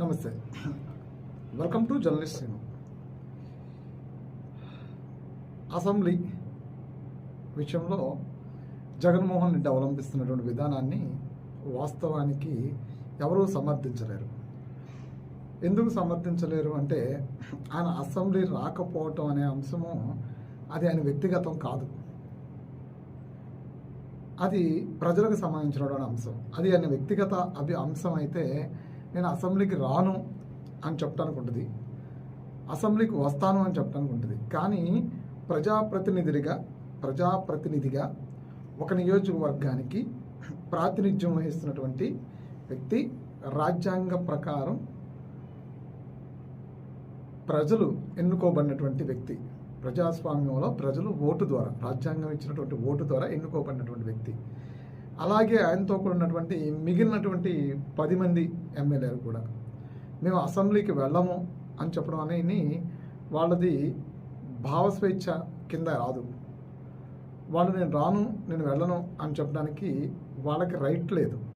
నమస్తే, welcome to journalist Srinu. Assembly విషయంలో జగన్మోహన్ రెడ్డి అవలంబిస్తున్నటువంటి విధానాన్ని వాస్తవానికి ఎవరూ సమర్థించలేరు. ఎందుకు సమర్థించలేరు అంటే ఆయన అసెంబ్లీ రాకపోవటం అనే అంశము అది ఆయన వ్యక్తిగతం కాదు, అది ప్రజలకు సంబంధించినటువంటి అంశం. అది ఆయన వ్యక్తిగత అంశం అయితే నేను అసెంబ్లీకి రాను అని చెప్పడానికి ఉంటుంది, అసెంబ్లీకి వస్తాను అని చెప్పడానికి ఉంటుంది. కానీ ప్రజాప్రతినిధిగా ఒక నియోజకవర్గానికి ప్రాతినిధ్యం వహిస్తున్నటువంటి వ్యక్తి, రాజ్యాంగ ప్రకారం ప్రజలు ఎన్నుకోబడినటువంటి వ్యక్తి, ప్రజాస్వామ్యంలో ప్రజలు ఓటు ద్వారా, రాజ్యాంగం ఇచ్చినటువంటి ఓటు ద్వారా ఎన్నుకోబడినటువంటి వ్యక్తి. అలాగే ఆయనతో కూడా ఉన్నటువంటి మిగిలినటువంటి 10 మంది ఎమ్మెల్యేలు కూడా మేము అసెంబ్లీకి వెళ్ళము అని చెప్పడం అనేది వాళ్ళది భావస్వేచ్ఛ కింద రాదు. వాళ్ళు నేను రాను, నేను వెళ్ళను అని చెప్పడానికి వాళ్ళకి రైట్ లేదు.